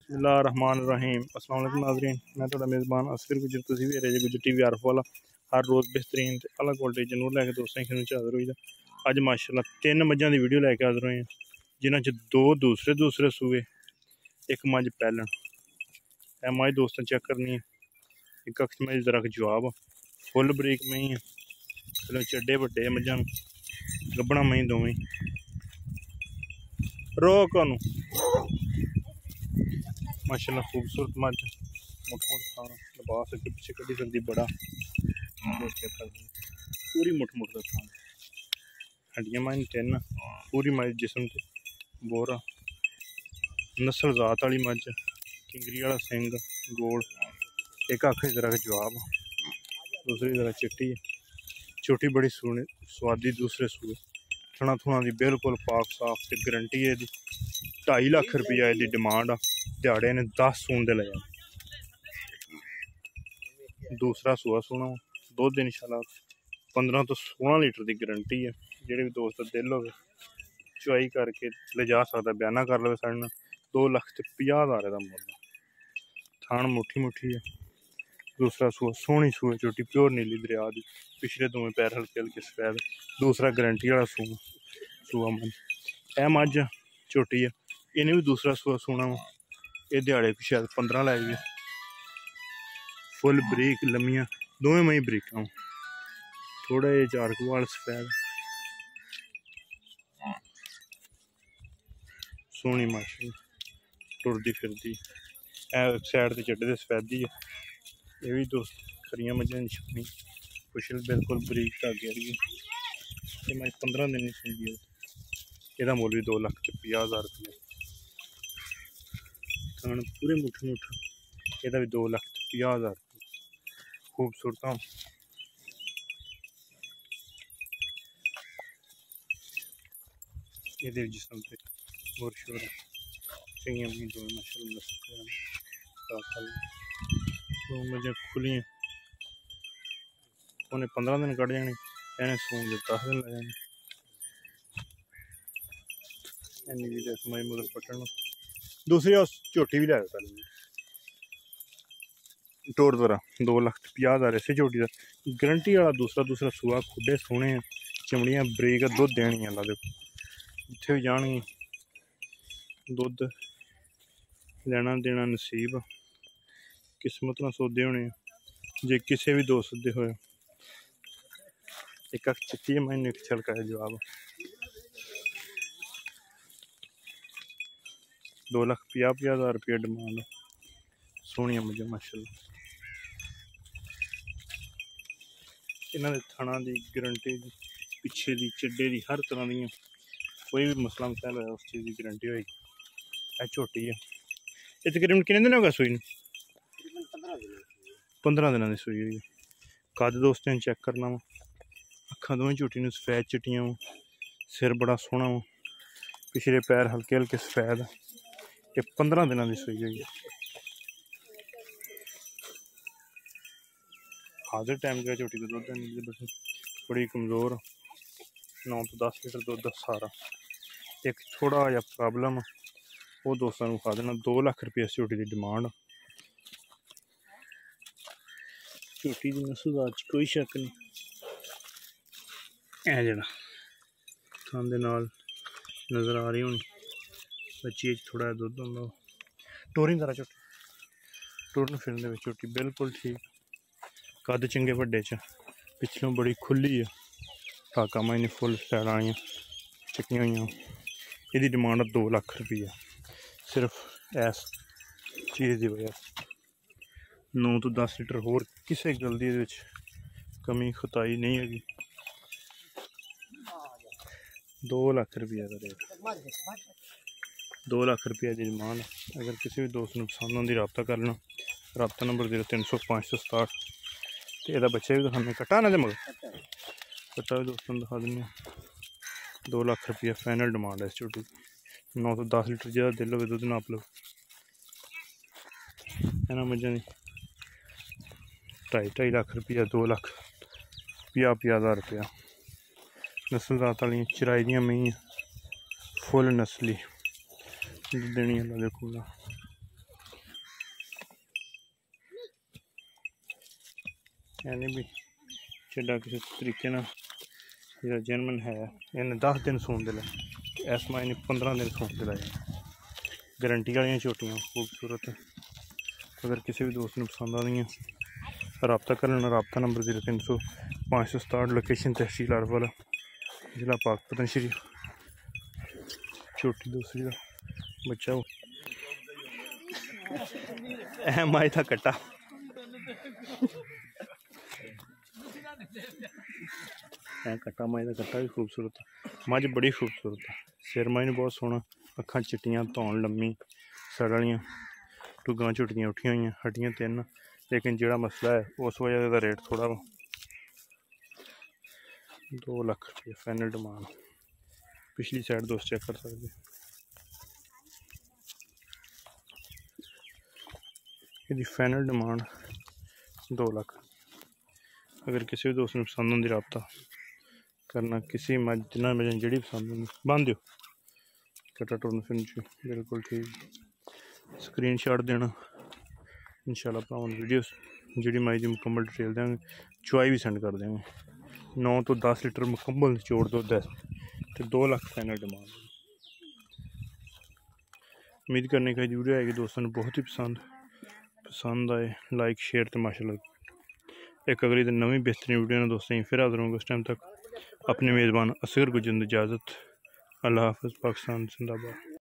बिस्मिल्लाहिर्रहमानिर्रहीम। अस्सलाम वालेकुम नाज़रीन, मैं थोड़ा मेज़बान असफिर गुजर तुसीं भी रहे गुजर टीवी आरफ वाला हर रोज़ बेहतरीन ते अलग क्वालिटी जनूर लैके दोस्तों की खिदमत हाज़िर हुई। अज माशाल्लाह 3 मझां की वीडियो लैके हाज़िर हुए हैं, जिन्हां च 2 दूसरे सूए, एक मझ पैलन। यह मझ दोस्तों चेक करनी है, एक अक्ष मझ जरा जवाब फुल बरीक मई है, चलो चड्डे वड्डे मझां गब्बना मई दोवें रोक ओनू माशाल्लाह खूबसूरत मझ मुठ खाना लिबास अगे पिछे कड़ी सकती बड़ा पूरी मुठ का खाना हड्डियां मझ 3 पूरी मझ जिसम से बोरा नस्ल जात वाली मझ किंगरी वाला सिंग गोल एक अख जरा जवाब दूसरी जरा चिट्टी है छोटी बड़ी सोनी स्वादी दूसरे सूए थना थुना की बिल्कुल पाक साफ से गारंटी है। 2.5 लाख रुपया इसकी डिमांड आ दिहाड़े ने 10 सून दे लिया। दूसरा सूआ सोना दुध इंशाल्लाह 15 तो 16 लीटर की गारंटी है। जेडे भी दोस्त दिल हो चुआई करके ले जा सकता बयाना कर लो साढ़े 2,50,000 का मुल थान मुठी है। दूसरा सूआ सोहनी सूए चोटी प्योर नीली दरिया की पिछले 2 पैर हल्के हल्के सफेद दूसरा गारंटी वाला सूआ मझ यह मझ झोटी है इन्हें भी दूसरा सूआ सोना वा ये दिहाड़े शायद 15 लै गए फुल बरीक लम्मियां दोवें मई बरीक थोड़ा जे 4 कुआल सफेद सोहनी माशी टुरदी फिरदी साइड से चड्डे से सफेदी है। ये भी दोस्त खरिया मझां छपनी कुशल बिल्कुल बरीक धागे वाली ये मैं 15 दिन नहीं सुनती है। यदा मुल भी 2,50,000 रुपये खान पूरे मुठ यदा भी 2,50,000 खूबसूरत ये जिसम से और शोर चाहिए अपनी दो माशाल्लाह मुझे खुली उन्हें 15 दिन कट जाने इन्हें सून के 10 दिन लग जाने पटन दूसरी झोटी भी लाया पहले टोर तरह 2,50,000 इसे झोटी का गारंटी वाला दूसरा सूआ खुडे सोने चमड़ियां बरीक दुध देनी अल्लाह देखो जिथे भी जानी दुध लेना देना नसीब किस्मत ना सौदे होने जे किसी भी दोस्त दे होए एक अख चिट्टी मैंने एक छलका है जवाब 2,50,000 रुपया डिमांड सोहनिया मुझे माशाल्लाह इन्होंने थना की गारंटी पिछे की चिड्डे की हर तरह दी कोई भी मसला मसैल है उस चीज़ की गारंटी होगी। यह झोटी है ये तकरीबन कितने दिन होगा सूई 15 दिन की सूई हुई कद दोस्तों चेक करना वा अखा दोवें झोटी ने सफेद चिट्टियां वा सिर बड़ा सोहना वा पिछले पैर हल्के हल्के सफेद ये 15 दिन की सूई हुई हाजिर टाइम का झोटी का दुध बड़ी कमज़ोर 9 तो 10 लीटर दुध सारा एक थोड़ा जहा प्रॉब्लम वो दोस्तों को खा देना 2 लाख रुपये इस झोटी की डिमांड झोटी की नस्ल कोई शक नहीं है जरा थान दे नाल नज़र आ रही होनी बच्ची थोड़ा दुध होंगे टोरिंग करा झोटी टुरन फिरन झोटी बिल्कुल ठीक कद चंगे वड्डे च पिछलों बड़ी खुली है टाका माइने फुल सैड आई चक्कियां हुई यदी डिमांड 2 लाख रुपया सिर्फ इस चीज़ की वजह 9 तो 10 लीटर होर किसी गल की कमी खताई नहीं है 2 लाख रुपया का रेट 2 लाख रुपया की डिमांड अगर किसी भी दोस्त को पसंद आती रबता कर लेना रबता नंबर 030567 तो यदा बच्चे भी दिखाने कट्टा ना मगर कट्टा भी दोस्तों दिखा दें 2 लाख रुपया फाइनल डिमांड है इस झोटी 9 तो 10 लीटर ज़्यादा दिल हो दुध नाप लो इन्होंने मझा 2.5 लाख रुपया 2,50,000 रुपया नस्ल जात वाली चराई दियाँ मई फुल नस्ली देनी अल्लाह देखो यानी भी जिदा किसी तरीके ना जो जनमन है इन्हें 10 दिन सून दिला, इस माह इन्हें 15 दिन सून दिलाए। गारंटी वाली झोटियाँ खूबसूरत। अगर किसी भी दोस्त ने पसंद आनी है रब्ता कर लेना। रब्ता नंबर 0300 567। लोकेशन तहसील आरफ वाला, जिला पाकपतन श्री। छोटी दूसरी का बच्चा वो माई था कट्टा कट्टा माई का कट्टा भी खूबसूरत है। मझ बड़ी खूबसूरत है। सिर माई ने बहुत सोहना, अखां चिट्टियां, धौन लम्मी, सड़ वालियां, टुगां झुटियां उठियां हुई, हड्डियां 3। लेकिन जोड़ा मसला है उस वजह का रेट थोड़ा वा 2 लाख रुपये फाइनल डिमांड। पिछली साइड दोस्त चेक कर सकते। यदि फाइनल डिमांड 2 लाख। अगर किसी भी दोस्त ने पसंद होंगी रब्ता करना। किसी जिन्ना मजन जी पसंद होंगी बन दो कट्टा टुरन फिरन बिल्कुल ठीक। स्क्रीन शॉट देना इंशाल्लाह भरावन वीडियो जी माई की मुकम्मल डिटेल देंगे। चुआई भी सेंड कर देंगे। 9 तो 10 लीटर मुकम्मल निचोड़ दो 10 तो 2 लाख फाइनल डिमांड। उम्मीद करने का वीडियो आएगी दोस्तों ने बहुत ही पसंद आए। लाइक शेयर तो माशाल्लाह एक अगली दिन नवी बेहतरीन वीडियो ने दोस्तों फिर हाजिर होंगे। उस टाइम तक अपने मेज़बान असगर गुजर इजाज़त। अल्लाह हाफ़िज़। पाकिस्तान जिंदाबाद।